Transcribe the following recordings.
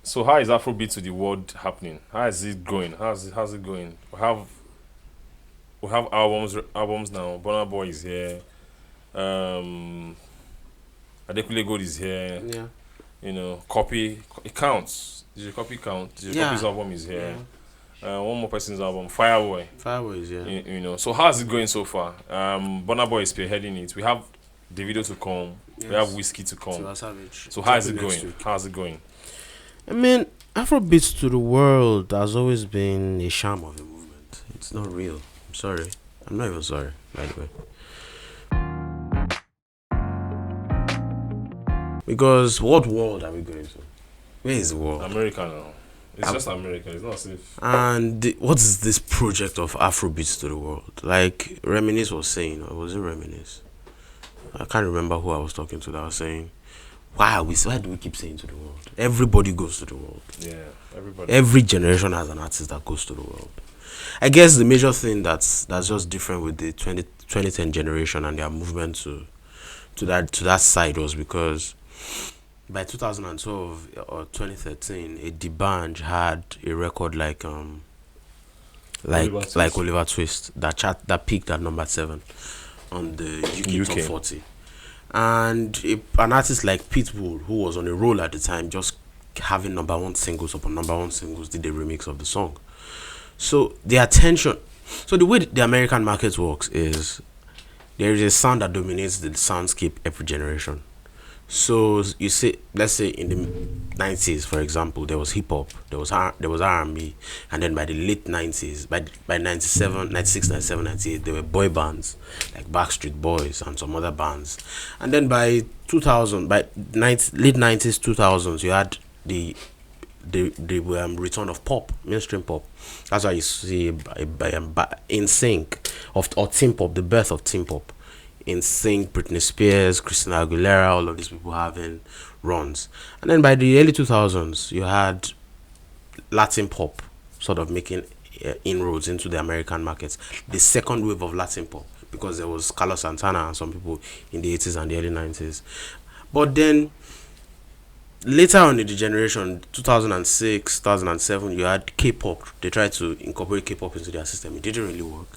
So how is Afrobeat to the world happening? How is it going? How's it going? We have albums now. Burna Boy is here. Um, Adekunle Gold is here. Yeah. You know, copy it counts. DJ Copy count. DJ Copy's album is here. One more person's album, Fireboy. Fireboy is here. You know, so how's it going so far? Burna Boy is spearheading it. We have Davido to come. Yes. We have Wizkid to come. So how is it going? Week. How's it going? I mean, Afrobeats to the world has always been a sham of a movement. It's not real. I'm sorry. I'm not even sorry, by the way. Because what world are we going to? Where is the world? America now. It's just America. It's not safe. And what is this project of Afrobeats to the world? Like Reminisce was saying, or was it Reminisce? I can't remember who I was talking to that was saying, why do we keep saying to the world? Everybody goes to the world. Yeah, everybody. Every generation has an artist that goes to the world. I guess the major thing that's just different with the 2010 generation and their movement to that side was because by 2012 or 2013, a D'banj had a record like Oliver Twist that peaked at number 7 on the UK Top 40, and an artist like Pitbull, who was on a roll at the time, just having number 1 singles upon number 1 singles, did a remix of the song. So the attention, so the way the American market works is there is a sound that dominates the soundscape every generation. So you say, let's say in the 90s, for example, there was hip hop, there was R&B, and then by the late 90s, by 97, 96, 97, 98, there were boy bands like Backstreet Boys and some other bands, and then by 2000, late 90s, 2000s, you had the return of pop, mainstream pop. That's why you see in sync or teen pop, the birth of teen pop. In sync, Britney Spears, Christina Aguilera, all of these people having runs. And then by the early 2000s, you had Latin pop sort of making inroads into the American markets. The second wave of Latin pop, because there was Carlos Santana and some people in the 80s and the early 90s. But then later on in the generation, 2006, 2007, you had K-pop. They tried to incorporate K-pop into their system. It didn't really work.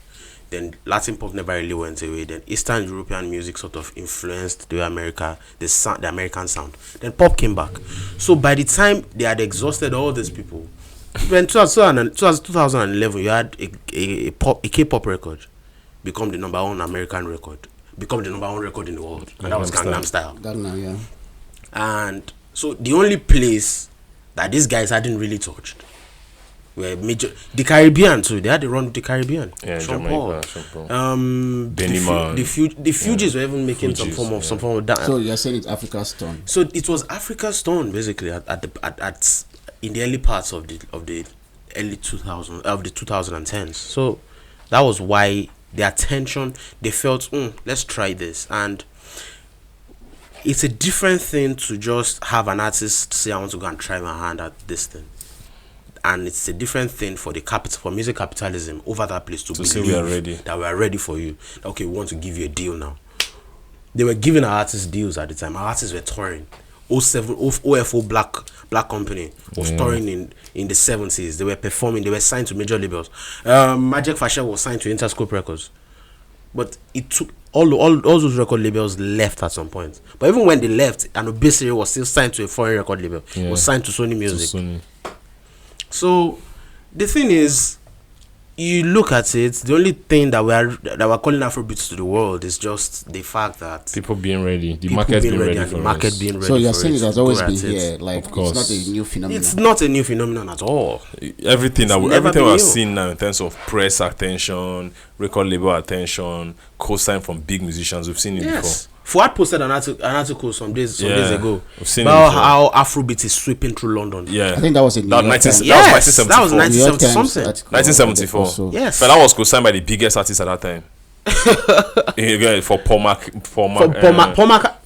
Then Latin pop never really went away. Then Eastern European music sort of influenced the American sound. Then pop came back. So by the time they had exhausted all these people, when 2011, you had a K-pop record become the number 1 American record, become the number 1 record in the world, and that was Gangnam Style. Yeah. And so the only place that these guys hadn't really touched were the Caribbean too. They had to run with the Caribbean. Yeah, Sean Paul. Benny the Fugees were even making some form of that. So you're saying it's Africa's turn. So it was Africa's turn basically at in the early parts of the early 2000s of the 2010s. So that was why the attention, they felt, let's try this. And it's a different thing to just have an artist say, I want to go and try my hand at this thing. And it's a different thing for music capitalism over that place to say we are ready. That we are ready for you. Okay, we want to give you a deal now. They were giving our artists deals at the time. Our artists were touring. OFO Black Company was touring in the 70s. They were performing. They were signed to major labels. Magic Fashion was signed to Interscope Records. But it took all those record labels left at some point. But even when they left, and Obesere was still signed to a foreign record label. It was signed to Sony Music. So the thing is, you look at it, the only thing that we're calling Afrobeats to the world is just the fact that people being ready, the market being ready, and the market being ready. So you're saying it has always been here, like it's not a new phenomenon. It's not a new phenomenon at all. Everything we've seen now in terms of press attention, record label attention, co-sign from big musicians, we've seen it before. Fuad posted an article some days ago about how Afrobeat is sweeping through London. Yeah, I think that was in 1974. That was 1970 something. 1974. Yes, but that was co-signed by the biggest artist at that time. For Paul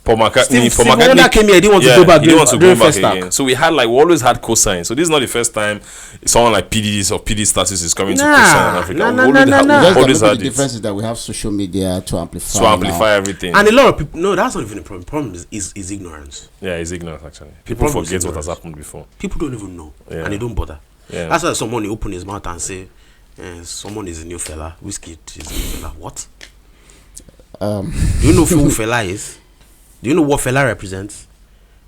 Paul McCartney. Steve Wonder came here. He didn't want to go back. He didn't want to go back again. So we always had cosign. So this is not the first time someone like PD status is coming to cosign in Africa. The difference is that we have social media to amplify everything. And a lot of people. No, that's not even a problem. The problem is ignorance. Yeah, it's ignorance actually. People forget what has happened before. People don't even know, and they don't bother. Yeah. That's why someone open his mouth and say, "Someone is a new fella. Wizkid is a new fella." What? Do you know who fella is? Do you know what fella represents?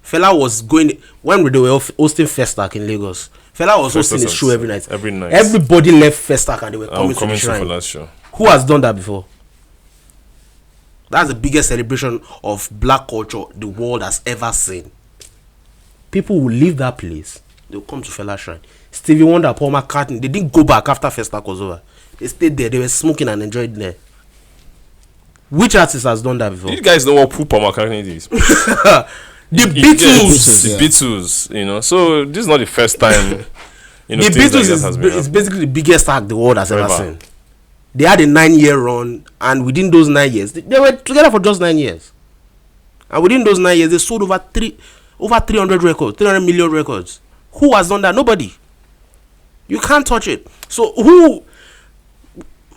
Fella was going when they were hosting Festac in Lagos. Fella was hosting his show every night. Everybody left Festac and they were coming to the shrine. Fella's show. Who has done that before? That's the biggest celebration of black culture the world has ever seen. People will leave that place. They'll come to Fella Shrine. Stevie Wonder, Paul McCartney, they didn't go back after Festac was over. They stayed there. They were smoking and enjoyed there. Which artist has done that before? You guys know what Paul McCartney is? The Beatles. The Beatles, you know. So this is not the first time. The Beatles is basically the biggest act the world has ever seen. They had a 9-year run, and within those 9 years, they were together for just 9 years. And within those 9 years, they sold over 300 records, 300 million records. Who has done that? Nobody. You can't touch it. So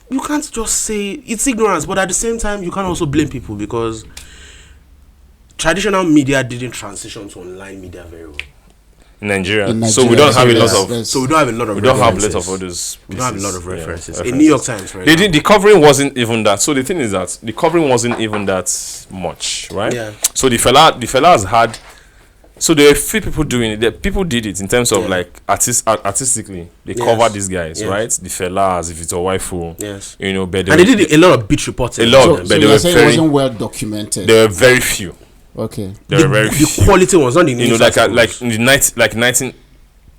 you can't just say it's ignorance, but at the same time, you can't also blame people because traditional media didn't transition to online media very well. In Nigeria. So we don't have a lot of. So we don't have a lot of. We don't have a lot of others. We don't have a lot of references. In New York Times, right? The covering wasn't even that. So the thing is that the covering wasn't even that much, right? Yeah. So the fellas had. So there were few people doing it. People did it in terms of like artistically. They covered these guys, right? The fellas, if it's a waifu, you know. But they did a lot of beat reporting. A lot, but they were it wasn't well documented. There were very few. Okay. There were very few. The quality was not the you know,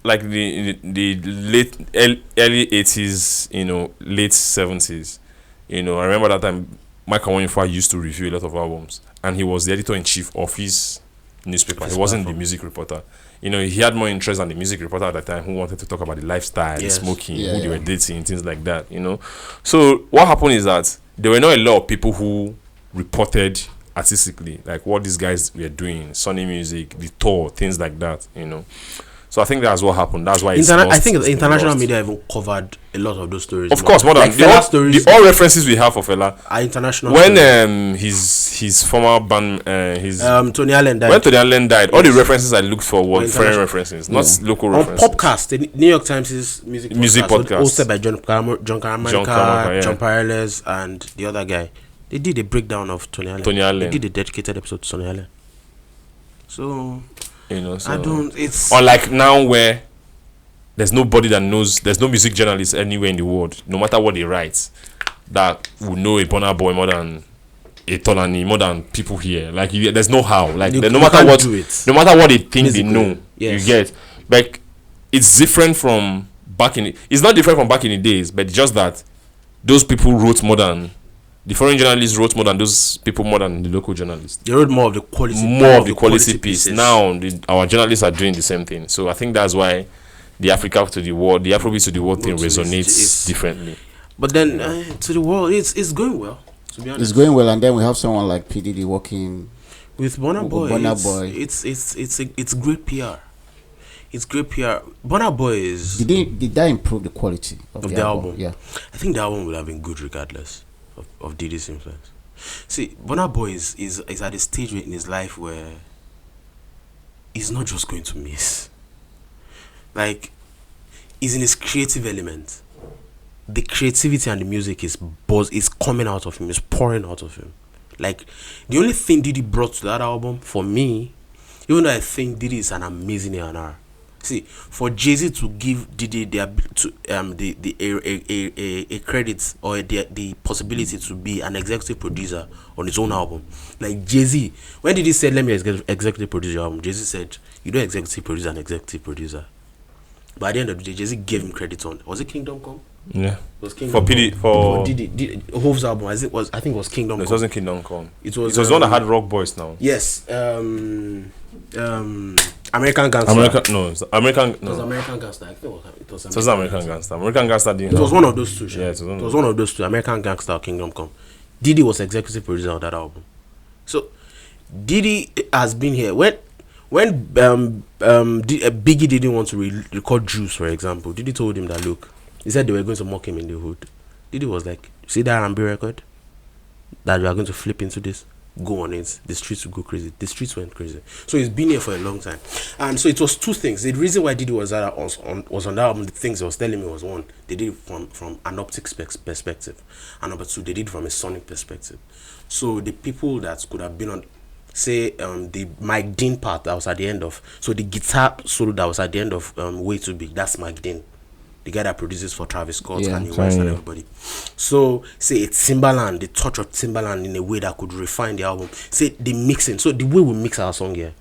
like in the late early 80s, you know, late 70s. You know, I remember that time Michael Onyefa used to review a lot of albums, and he was the editor-in-chief of his newspaper. He wasn't the music reporter. You know, he had more interest than the music reporter at that time, who wanted to talk about the lifestyle, the smoking, who they were dating, things like that. You know, so what happened is that there were not a lot of people who reported artistically, like what these guys were doing, Sony Music, the tour, things like that. You know, so I think that's what happened. That's why I think the international media even covered a lot of those stories. Of course, more than the all references we have for Fela are international. When his former band, Tony Allen died. When Tony Allen died, all the references I looked for were foreign references, not local references. On Popcast, the New York Times' music podcast, hosted by John Carmack, John Pareles, and the other guy. They did a breakdown of Tony Allen. They did a dedicated episode to Tony Allen. So. You know, so I don't. It's unlike now where there's nobody that knows. There's no music journalist anywhere in the world, no matter what they write, that will know a Burna Boy more than a Tolani, more than people here. Like there's no how. Like no matter what they think they know, you get. Like it's different from back in. It's not different from back in the days, but just that those people wrote more than. The foreign journalists wrote more than those people, more than the local journalists. They wrote more of the quality. More of the quality piece. Now, our journalists are doing the same thing. So I think that's why the Africa to the world, the Afrobeat to the world thing resonates differently. But then to the world, it's going well. To be honest, it's going well, and then we have someone like PDD working with Burna Boy. It's great PR. It's great PR. Burna Boy is. Did that improve the quality of the album? Yeah, I think the album would have been good regardless of Diddy's influence. See, Burna Boy is at a stage in his life where he's not just going to miss. Like, he's in his creative element. The creativity and the music is coming out of him, is pouring out of him. Like, the only thing Diddy brought to that album, for me, even though I think Diddy is an amazing A&R. See, for Jay-Z to give Diddy a credit or the possibility to be an executive producer on his own album, like Jay-Z, when Diddy said, "Let me executive produce your album," Jay-Z said, "You don't executive produce an executive producer." But at the end of the day, Jay-Z gave him credit on. Was it Kingdom Come? Yeah. Was Kingdom for Diddy Hove's album? I think it was Kingdom Come. It wasn't Kingdom Come. It was one that had Rock Boys now. Yes. American Gangster. It was American Gangster. I think it was American Gangster. American Gangster didn't. It was one of those two. Yeah, it was one of those two. American Gangster or Kingdom Come. Diddy was executive producer on that album. So Diddy has been here when Biggie didn't want to record Juice, for example. Diddy told him that, look, he said they were going to mock him in the hood. Diddy was like, see that R&B record that you are going to flip into this, go on it. The streets will go crazy. The streets went crazy. So he's been here for a long time, and so it was two things. The reason why Diddy was on that album, the things he was telling me was, one, they did it from an optics perspective, and number two, they did it from a sonic perspective. So the people that could have been on, say, the Mike Dean part that was at the end of, so the guitar solo that was at the end of Way Too Big, that's Mike Dean, the guy that produces for Travis Scott, Kanye West, and everybody. So, say it's Timbaland, the touch of Timbaland in a way that could refine the album. Say the mixing, so the way we mix our song here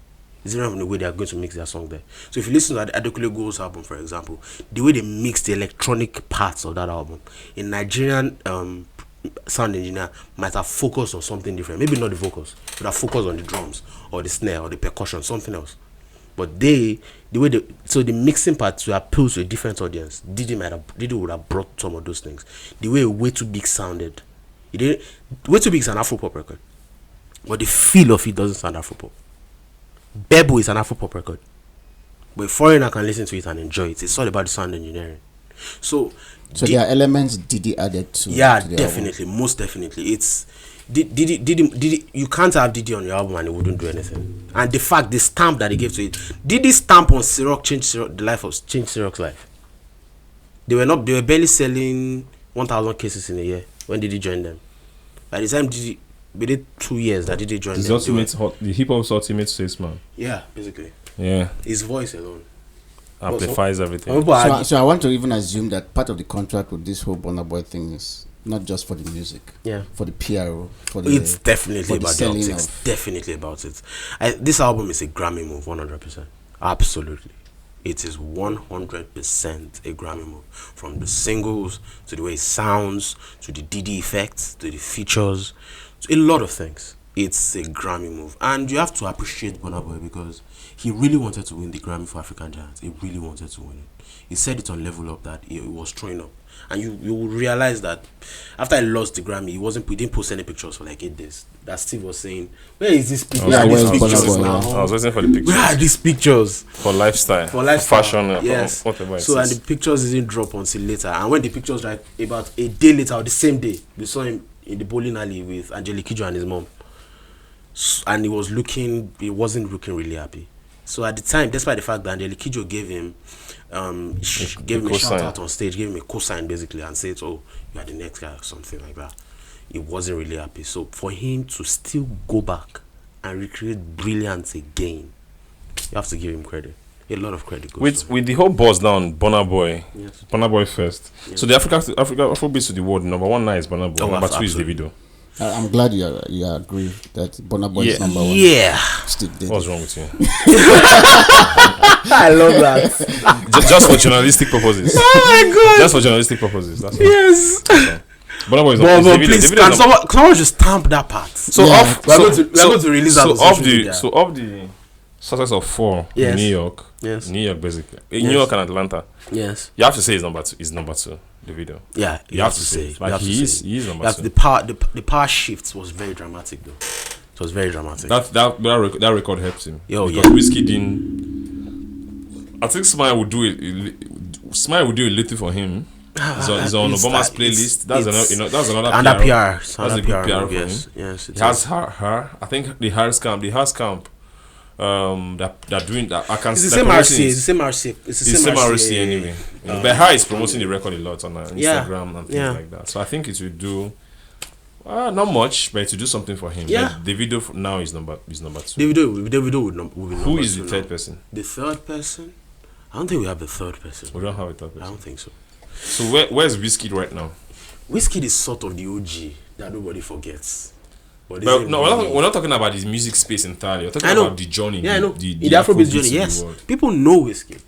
is different from the way they are going to mix their song there. So, if you listen to the Adekunle Gold's album, for example, the way they mix the electronic parts of that album, a Nigerian sound engineer might have focused on something different. Maybe not the vocals, but have focused on the drums or the snare or the percussion, something else. But the mixing part to appeal to a different audience, Diddy would have brought some of those things. The way Way Too Big sounded, Way Too Big is an Afropop record, but the feel of it doesn't sound Afropop. Bebo is an Afropop record, but a foreigner can listen to it and enjoy it. It's all about the sound engineering. So there are elements Diddy added to. Yeah, to the definitely, album. Most definitely. It's Diddy. You can't have Diddy on your album and it wouldn't do anything. And the fact, the stamp that he gave to it, Diddy's stamp on Ciroc changed Ciroc's life. They were barely selling 1,000 cases in a year when Diddy joined them. By the time Diddy, within 2 years that Diddy joined them, the hip hop's ultimate salesman. Yeah, basically. Yeah. His voice alone amplifies everything. So I want to even assume that part of the contract with this whole Burna Boy thing is not just for the music, for the PRO, it's definitely about the optics. Definitely about it. This album is a Grammy move, 100%. Absolutely, it is 100% a Grammy move. From the singles to the way it sounds, to the Diddy effects, to the features, to a lot of things. It's a Grammy move, and you have to appreciate Burna Boy because he really wanted to win the Grammy for African Giants. He really wanted to win it. He said it on Level Up that he was throwing up. And you will realize that after he lost the Grammy, he didn't post any pictures for like 8 days. That Steve was saying, where is this picture? I was waiting for the pictures. Where are these pictures? For lifestyle. For fashion. Yes. Whatever. So, and the pictures didn't drop until later. And when the pictures, like about a day later or the same day, we saw him in the bowling alley with Angelique Kidjo and his mom. And he wasn't looking really happy. So at the time, despite the fact that Angelique Kidjo gave him a shout out on stage, gave him a cosign basically, and said, "Oh, you are the next guy," or something like that, he wasn't really happy. So for him to still go back and recreate brilliance again, you have to give him credit. A lot of credit. With the whole buzz down, Burna Boy, Burna Boy first. Yes. So the Africa Afrobeats to the world, number 1 now is Burna Boy, number 2 is Davido. I'm glad you agree that Burna Boy is number 1. Yeah. What's wrong with you? I love that. Just for journalistic purposes. Oh my god. Just for journalistic purposes. That's yes. Burna Boy is but please, can someone just stamp that part? So we're going to release that. So of the success of 4 in New York. Yes. New York basically. In New York and Atlanta. Yes. You have to say it's number 2. It's number 2. The video. Yeah, you have to say. Like he is number 2. The power shift was very dramatic though. It was very dramatic. That record helped him. Because Wizkid didn't. I think Smile would do it. Smile would do a little for him. It's on Obama's playlist. That's another PR. That's a good PR for him. Yes. It has her. I think the house camp. That doing that. It's the same RC. It's the same RC anyway. But her is promoting the record a lot on Instagram and things like that. So I think it will do not much, but to do something for him. Yeah. The video now is number 2. Davido will be number 2. Who is the third person? The third person? I don't think we have the third person. We don't have a third person. I don't think so. So where's Wizkid right now? Wizkid is sort of the OG that nobody forgets. But no, we're not talking about his music space entirely. We're talking about the journey. Yeah, I know. The Afrobeat journey, yes. People know Wizkid.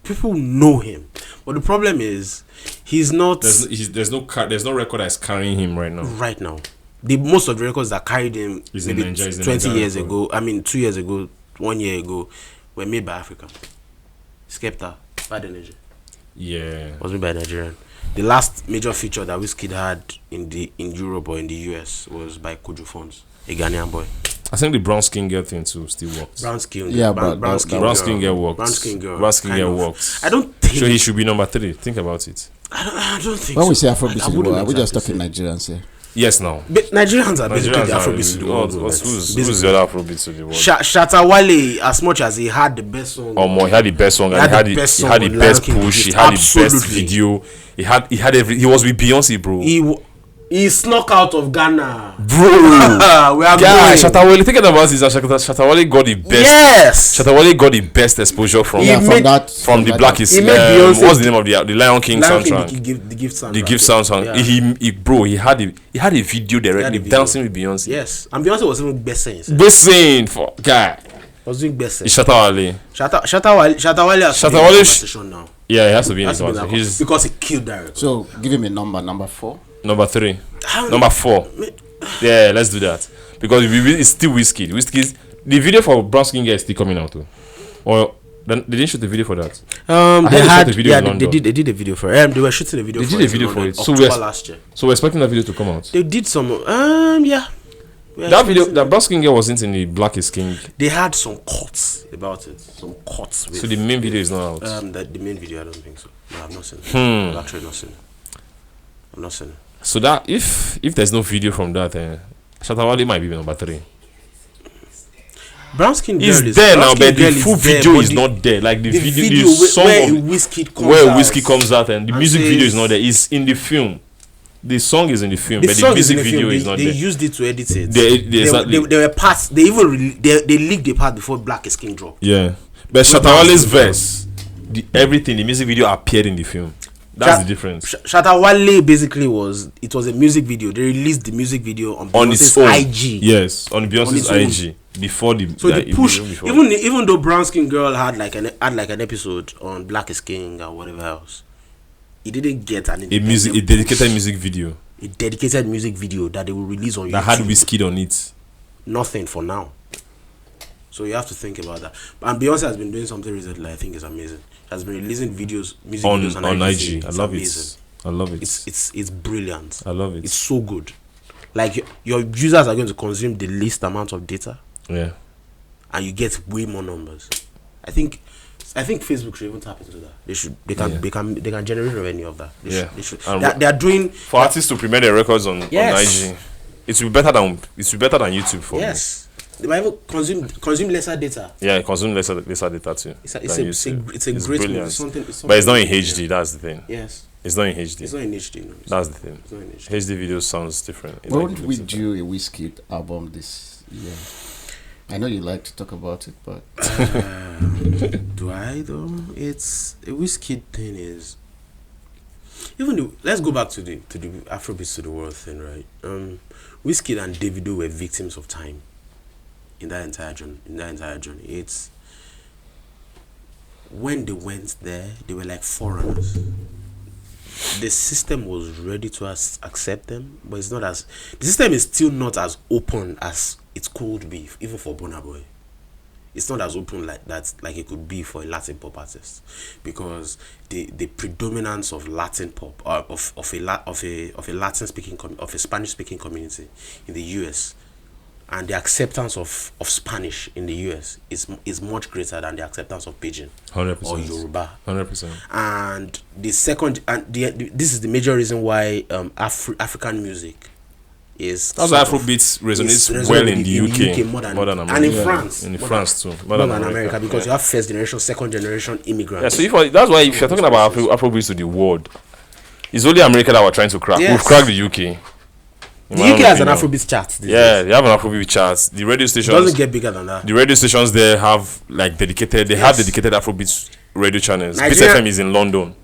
People know him. But the problem is, he's not... There's no record that's carrying him right now. Right now. Most of the records that carried him maybe 20 years ago, 2 years ago, 1 year ago, were made by Africa. Skepta, Bad Energy. Yeah. Was made by Nigerian. The last major feature that Wizkid had in Europe or in the US was by Kojo Funds, a Ghanaian boy. I think the brown skin girl thing too still works. Brown skin. Yeah, brown skin girl works. Brown skin girl. Brown skin girl works. I don't think. So he should be number 3. Think about it. I don't think. When so. we say Afrobeat, are we just talking say. Nigerians here? Yes, now. But Nigerians are basically the Afrobeats to the world. Who's the other Afrobeats to the world? Shatta Wale, as much as he had the best song. He had the best song. He had the best push. He had the best video. He had every. He was with Beyonce, bro. He snuck out of Ghana, bro. We are going. Shatta Wale, thinking about this, Shatta Wale got the best. Yes. Shatta Wale got the best exposure from the Black is. What's the name of the Lion King soundtrack? The gift soundtrack. The gift soundtrack. He had a video directly dancing with Beyonce. Yes, and Beyonce was even best saying. Best saying for guy. Was doing best saying. Shatta Wale. Shatta Wale has to be in the conversation now. Yeah, he has to be in the conversation because he killed that record. So give him a number 4. Number 3. Number 4. Yeah, let's do that. Because it's still Wizkid. The video for Brown Skin Girl is still coming out too. Or they didn't shoot the video for that. They did a video for it. They were shooting a video for it. They did a video for it. October last year. So we're expecting that video to come out. They did some yeah. That video, that Brown Skin Girl wasn't in the Black is King. They had some cuts about it. Some cuts with, so the main video is not out. The main video I don't think so. No, I've not seen it. I've actually not seen it. I've not seen it. So that if there's no video from that, Shatta Wale might be number 3. Brown Skin Girl is there now, but the full video is not there. Like the video song where Wizkid comes out and the music video is not there. It's in the film. The song is in the film, but the music video is not there. They used it to edit it. There were parts. They even they leaked the part before Black is King dropped. Yeah, but Shatta Wale's verse, the music video appeared in the film. That's the difference. Shatta Wale basically was a music video. They released the music video on Beyonce's IG. Yes, on Beyonce's IG before the. So the push, even though Brown Skin Girl had like an episode on Black is King or whatever else, it didn't get a dedicated music video. A dedicated music video that they will release on YouTube. That had Wizkid on it. Nothing for now. So you have to think about that. And Beyonce has been doing something recently. I think is amazing. She has been releasing music videos on IG. I love it. I love it. It's brilliant. I love it. It's so good. Like your users are going to consume the least amount of data. Yeah. And you get way more numbers. I think Facebook should even tap into that. They can generate revenue of that. They should. They are doing for artists to premiere their records on IG. It will be better than YouTube for me. They might even consume lesser data. Yeah, consume lesser data too. It's a great movie. But it's not in HD. That's the thing. Yes. It's not in HD. It's not in HD. No. That's the thing. It's not in HD. HD video sounds different. Why wouldn't we do a Wizkid album this year? I know you like to talk about it, but do I though? It's a Wizkid thing is let's go back to the Afrobeats to the world thing, right? Wizkid and Davido were victims of time in that entire journey. It's when they went there, they were like foreigners. The system was ready to accept them, but the system is still not as open as it could be, even for Burna Boy. It's not as open like that, like it could be for a Latin pop artist, because the predominance of Latin pop, of a Latin speaking of a Spanish speaking community in the US, and the acceptance of Spanish in the US is much greater than the acceptance of Pidgin 100%. or Yoruba. 100%. And this is the major reason why African music is. That's why Afrobeats resonates well in the UK more than America. And in France. In France too. More than America, because you have first generation, second generation immigrants. Yeah, so that's why if you're talking about Afrobeats to the world, it's only America that we're trying to crack. Yes. We've cracked the UK. The UK has an Afrobeat chart. Yeah, they have an Afrobeat chart. The radio stations doesn't get bigger than that. The radio stations there have like dedicated. They have dedicated Afrobeat radio channels. Base FM is in London.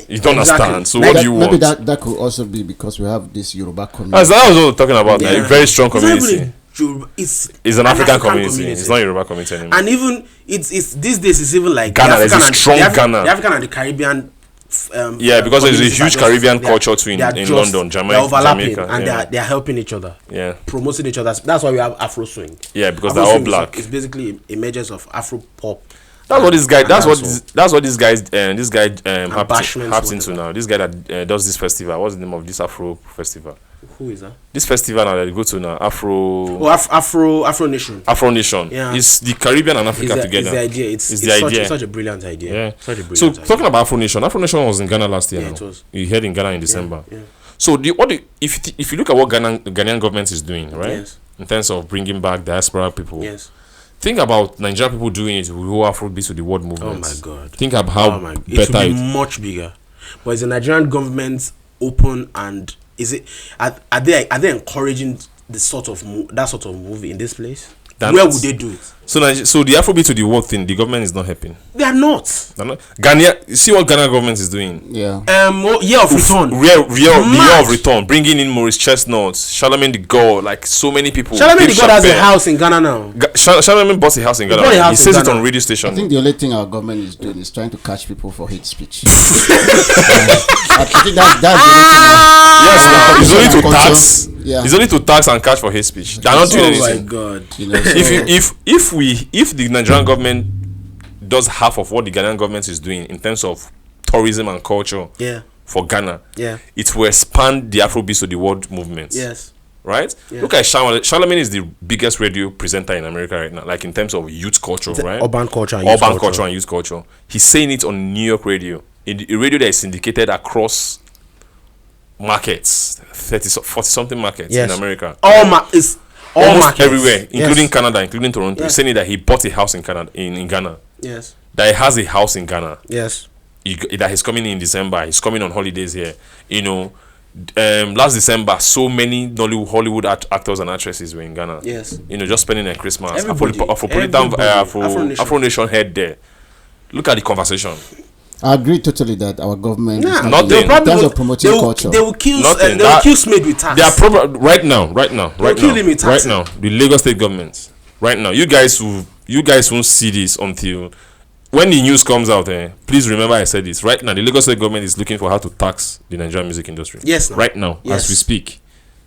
You don't understand. So what do you want? Maybe that could also be because we have this Yoruba community. That's what I was talking about. Yeah. A very strong community. It's an African community. It's not a Yoruba community anymore. And even it's these days it's even like Ghana. There's a strong Ghana. The African and the Caribbean. Because there's a huge Caribbean culture too in London, Jamaica. They're overlapping and they're helping each other. Yeah. Promoting each other. That's why we have Afro swing. Yeah, because they're all black. It's basically images of Afro pop. That's what this guy. That's what this guy. Happens into now. This guy that does this festival. What's the name of this Afro festival? Who is that? This festival now that they go to now, Afro Nation. Afro Nation. Yeah. It's the Caribbean and Africa together. It's the idea. It's the idea. It's such a brilliant idea. Yeah. Such a brilliant So idea. talking about Afro Nation was in Ghana last year. Yeah, now. it was. You heard in Ghana in December. Yeah. So if you look at what Ghanaian government is doing, right? Yes. In terms of bringing back diaspora people. Yes. Think about Nigerian people doing it with who Afrobeats to the world movement. Oh my God. Think about how it better will be much bigger. But is the Nigerian government open, and is it are they encouraging that sort of movie in this place? Where would they do it? So the Afrobeat to the world thing, the government is not helping. They are not. Ghana, you see what Ghana government is doing? Yeah. Year of return. The year of return, bringing in Maurice Chestnut, Charlemagne the God, like so many people. Charlemagne the God has a house in Ghana now. Charlemagne bought a house in Ghana. He says it on radio station. I think the only thing our government is doing is trying to catch people for hate speech. I think that's the only thing. Yes, it's only to tax. Yeah. It's only to tax and catch for hate speech. They're not doing anything. Oh my God. You know, so If the Nigerian government does half of what the Ghanaian government is doing in terms of tourism and culture for Ghana, it will expand the Afrobeats to the world movement. Yes. Right? Yeah. Look at Charlemagne is the biggest radio presenter in America right now, like in terms of youth culture, right? Urban culture and youth culture. He's saying it on New York radio, in the radio that is syndicated across markets, 40 something markets in America. Almost markets. Everywhere, including Canada, including Toronto. He's saying that he bought a house in Canada, in Ghana. Yes. That he has a house in Ghana. Yes. That he's coming in December. He's coming on holidays here. You know, last December, so many Hollywood actors and actresses were in Ghana. Yes. You know, just spending their Christmas. Everybody. Afro Nation head there. Look at the conversation. I agree totally that our government is nothing. not in terms of promoting culture. They will kill Smith with tax. They are right now. The Lagos State government. Right now, you guys won't see this until when the news comes out. Please remember I said this. Right now, the Lagos State government is looking for how to tax the Nigerian music industry. Yes. Right now, as we speak.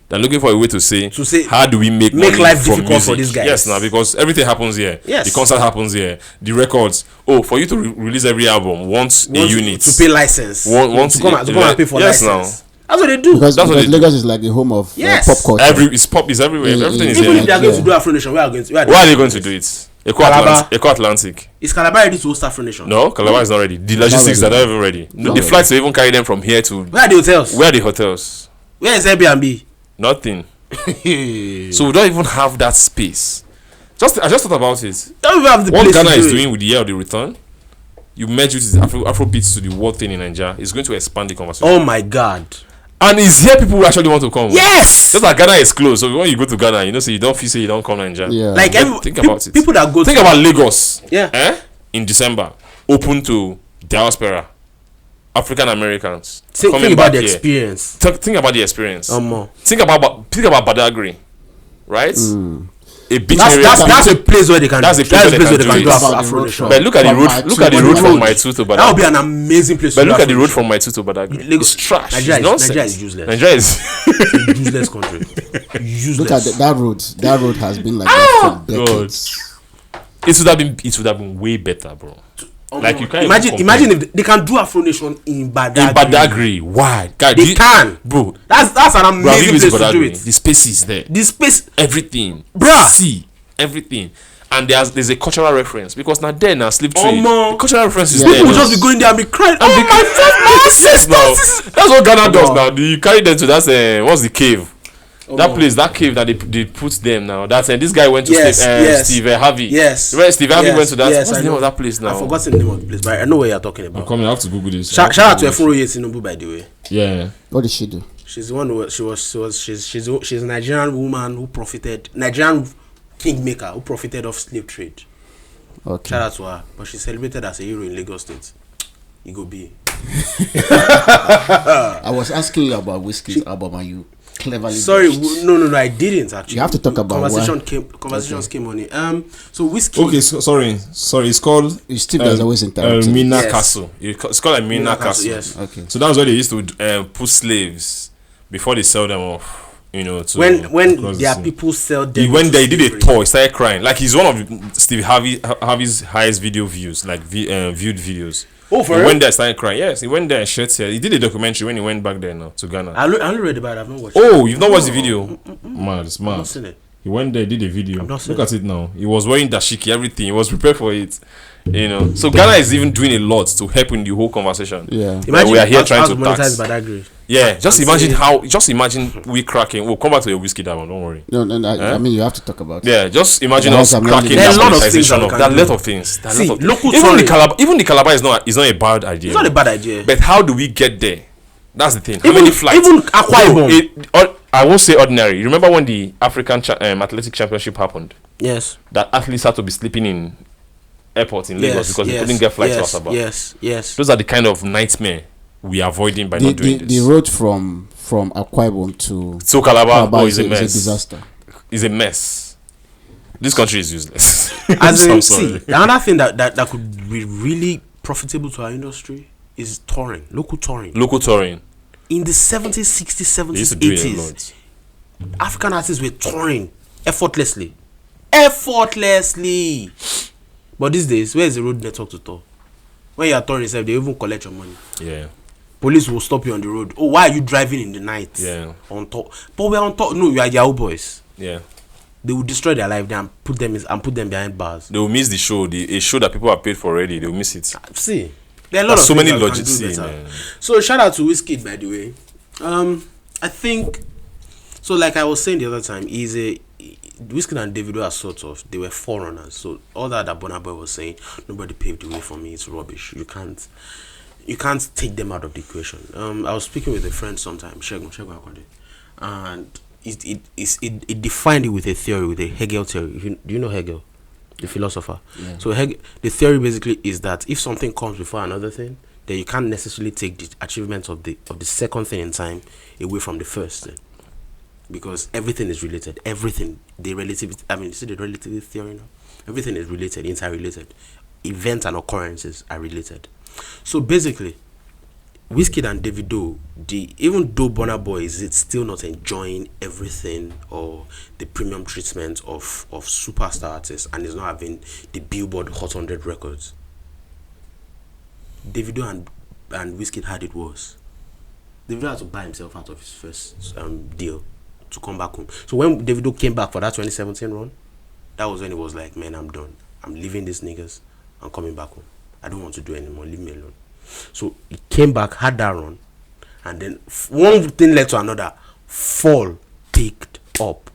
They're looking for a way to say how do we make money life from difficult music? for these guys? Yes, now because everything happens here. Yes. The concert happens here. The records. For you to release every album once a unit to pay license. Once to come and pay for license. Now. That's what they do. Because Lagos is like the home of pop culture. It's everywhere. Everything is Even here. if they are going to do Afro Nation, where are they going to do it? Eco Atlantic. Is Calabar ready to host Afro Nation? No, Calabar is not ready. The logistics are not even ready. The flights will even carry them from here to. Where are the hotels? Where is Airbnb? Nothing. So we don't even have that space. I just thought about it. Don't even have the what place Ghana to is do doing with the year of the return, you merge it with Afrobeats to the world thing in Nigeria, it's going to expand the conversation. Oh my God. And it's here people who actually want to come. Yes. Just like Ghana is closed, so when you go to Ghana, you know, so you don't feel say you don't come to Nigeria. Yeah. Like think about it. People that go. Think about Lagos. Yeah. In December, open to diaspora, African Americans. Think about the experience. Think about the experience. Think about Badagry, right? A beach area. That's a place where they can. That's a place where they can do Afro Nation. But look at the road. Look at the road from my two to Badagry. That would be an amazing place. But look at the road from my two to Badagry. It's trash. Nigeria is useless. Nigeria is a useless country. Useless. Look at that road. That road has been like that for decades. It would have been way better, bro. Like you can't imagine if they can do Afro Nation in Badagry. In Badagry, why? God, they can, bro. That's an amazing place to do it. The space is there. The space, everything, bruh. See everything, and there's a cultural reference because now there now slave trade. The cultural reference is there. People just be going there and be crying. Oh my sisters! That's what Ghana does now. You carry them to what's the cave? That cave that they put them now. That's this guy went to Steve Harvey. Yes. Steve Harvey went to that. What's the name of that place now? I forgot the name of the place, but I know what you're talking about. I'm coming. I have to Google this. Shout out to Efuro Yetinobu, by the way. Yeah. What did she do? She's the one who she's a Nigerian woman who profited, Nigerian kingmaker who profited off slave trade. Okay. Shout out to her, but she's celebrated as a hero in Lagos State. You go be. I was asking you about Wizkid's album and you cleverly. Sorry, no, I didn't actually. You have to talk about conversations came on it. So Wizkid. Okay, sorry. It's called. Steve is always interrupting. Mina Castle. It's called a Mina Castle. Yes. Okay. So that's where they used to put slaves before they sell them off. You know, when their people sell them. When they did a tour, he started crying. Like he's one of Steve Harvey's highest video views, like viewed videos. Oh, for He real? went there, started crying. Yes, he went there and shed tears. He did a documentary when he went back there now to Ghana. I only read about it. I've not watched it. Oh, you've not watched the video? Mad, it's I've mad. not seen it. He went there, did a video. not seen Look at it now. He was wearing dashiki, everything. He was prepared for it. You know. So Ghana is even doing a lot to help in the whole conversation. Yeah. Imagine we are here trying to monetize tax. by that grade. Yeah, just imagine we cracking. We'll come back to your Wizkid album, don't worry. No, I mean, you have to talk about it. Yeah, just imagine us cracking There are that a lot of things monetization that of we that can lot do. of things. That See, lot of local even touring. the Calabar is not a bad idea. It's not a bad idea. But how do we get there? That's the thing. How Even- many flights? even Akwa Ibom. I won't say ordinary. You remember when the African Athletic Championship happened? Yes. That athletes had to be sleeping in airports in Lagos because they couldn't get flights to Asaba. Yes. Those are the kind of nightmare we are avoiding by not doing this. The road from Akwa Ibom to So Calabar is is a a mess. disaster. It's a mess. This country is useless. As in, I'm see, sorry. another thing that could be really profitable to our industry is touring, local touring. Local touring. In the 70s, 60s, They used 70s, to do it a 80s, lot. African artists were touring effortlessly. But these days, where is the road network to tour? When you are touring yourself, they even collect your money. Yeah. Police will stop you on the road. Oh, why are you driving in the night? Yeah. On tour. But we're on tour. No, we are Yahoo boys. Yeah. They will destroy their life there and put them behind bars. They will miss the show. A show that people have paid for already. They will miss it. See, there are a lot There's of so things many that we can logics do in better. there. So shout out to Wizkid, by the way. I think so. Like I was saying the other time, Wizkid and Davido are they were forerunners. So all that Burna Boy was saying, nobody paved the way for me. It's rubbish. You can't take them out of the equation. I was speaking with a friend sometime, Shegun Akande, and it defined it with a theory, with a Hegel theory. Do you know Hegel, the philosopher? Yeah. So the theory basically is that if something comes before another thing, then you can't necessarily take the achievement of the second thing in time away from the first thing, because everything is related. Everything, the relativity. I mean, you see the relativity theory now. Everything is related, interrelated. Events and occurrences are related. So basically, Wizkid and Davido, even though Burna Boy is still not enjoying everything or the premium treatment of superstar artists and is not having the Billboard Hot 100 records, Davido and Wizkid had it worse. Davido had to buy himself out of his first deal to come back home. So when Davido came back for that 2017 run, that was when he was like, man, I'm done. I'm leaving these niggas. I'm coming back home. I don't want to do anymore. Leave me alone. So he came back, had that run, and then one thing led to another. Fall picked up.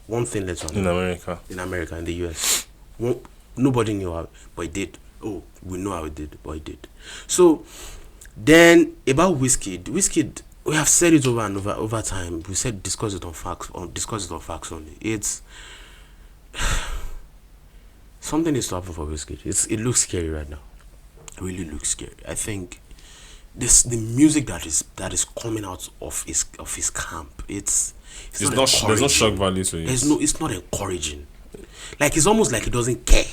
One thing led to another. In America, in the US. Nobody knew how, but it did. Oh, we know how it did, but it did. So then about Wizkid, we have said it over and over time. We said discuss it on facts only. It's something is to happen for Wizkid. It looks scary right now. It really looks scary. I think the music that is coming out of his camp. There's no shock value to it. It's not encouraging. Like it's almost like he doesn't care.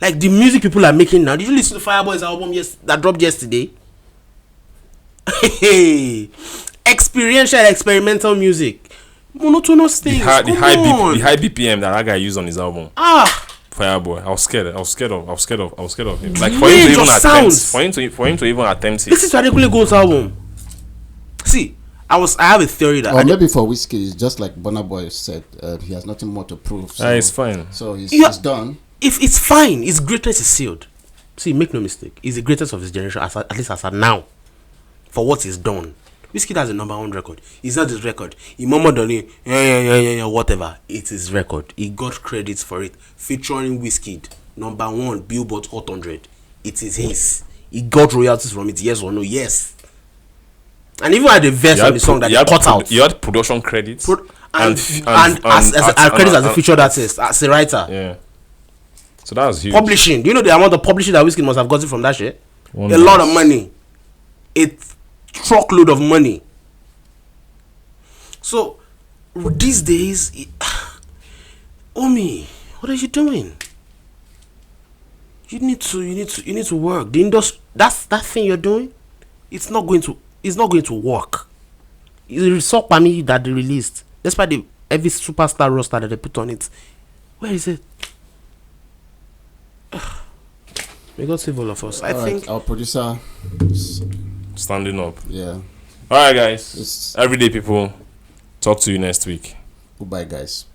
Like the music people are making now. Did you listen to Fireboy's album that dropped yesterday? Hey, experimental music, monotonous things. The high BPM that guy used on his album. Fireboy, I was scared of him. Like for him to even attempt it. This is Adekunle Gold's album. See, I have a theory that. Or maybe for Wizkid, it's just like Burna Boy said, he has nothing more to prove. So, it's fine. So he's done. If it's fine, his greatness is sealed. See, make no mistake, he's the greatest of his generation, at least as of now. For what he's done, Wizkid has a #1 record. It's not his record. He murmured on it, whatever. It's his record. He got credits for it, featuring Wizkid, #1 Billboard Hot 100. It is his. He got royalties from it. Yes or no? Yes. And even had a verse on the song that he cut out. You had production credits and as credits as a featured artist, as a writer. Yeah. So that was huge. Publishing. Do you know the amount of publishing that Wizkid must have gotten from that shit? A lot of money. A truckload of money. So these days, Omi, what are you doing? You need to work. The industry, that thing you're doing, it's not going to work. It's so Pami that they released, despite every superstar roster that they put on it. Where is it? May God save all of us. I think our producer standing up. Yeah. All right, guys. Everyday people. Talk to you next week. Goodbye, guys.